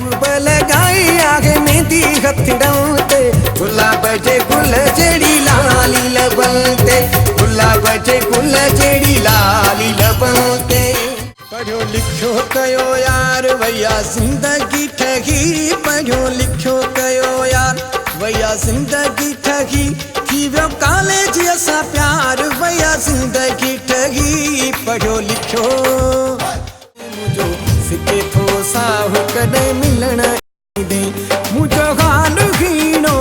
महबूब लगाई आगे मेहंदी हथड़ों ते गुलाब जे गुल जेड़ी लाली लबन ते गुलाब जे गुल जेड़ी लाली लबन ते पढ़ो लिखो कयो यार भैया जिंदगी ठगी पढ़ो लिखो कयो यार भैया जिंदगी ठगी थी वियो कॉलेज असां प्यार भैया जिंदगी ठगी पढ़ो लिखो मुझो सिके थो साहु कॾहिं मिलण ईंदे मुझो हाल हीणो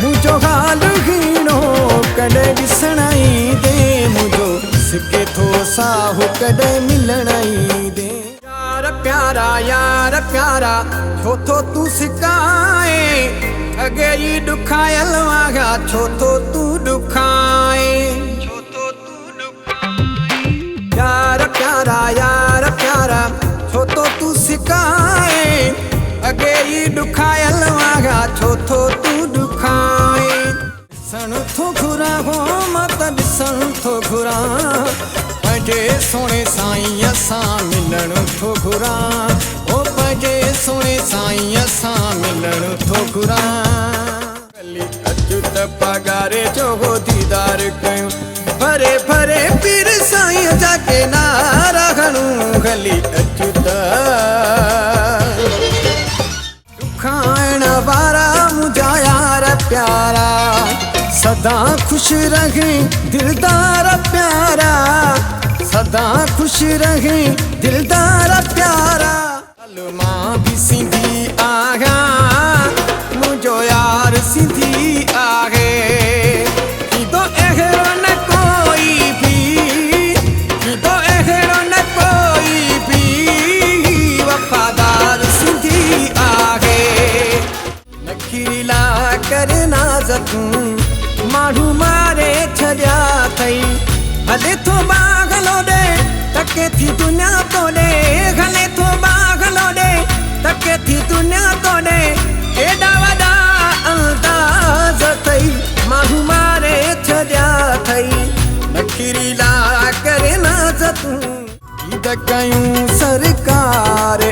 मुझो हाल हीणो कॾहिं ॾिसण ईंदे मुझो सिके थो साहु कॾहिं मिलण ईंदे यार प्यारा छो थो तूं सिकाए अॻे ई ॾुखायल वागा छो थो तूं ॾुखाए यार प्यारा छो तो तू सिकाए अगे ई ॾुखायल वागा छो तो तू ॾुखाए ॾिसण थो घुरा हो मां त ॾिसण थो घुरा पंहिंजे सोणे साईं सां मिलण थो घुरा ओ पंहिंजे सोणे साईं सां मिलण थो घुरा हली अचु त पगारे जो दीदार कयूं भरे भरे पीर साईं जाके नारा खणूं हली अचु त ॾुखाइण वारा मुंहिंजा यार प्यारा सदा खुश रहे दिलदार प्यारा सदा खुश रहे दिलदार प्यारा हल मां भी सिंधी आहियां मुंहिंजो यार सिंधी आहे माण्हू मारे छॾिया अथई हले थो बागलो ॾे तके थी दुनिया तो ॾे हले थो बागलो ॾे तके थी दुनिया तो ॾे एॾा वॾा अंदाज़ अथई माण्हू मारे छॾिया अथई नखीरीला करे नाज़ तूं ईद कयूं सरकार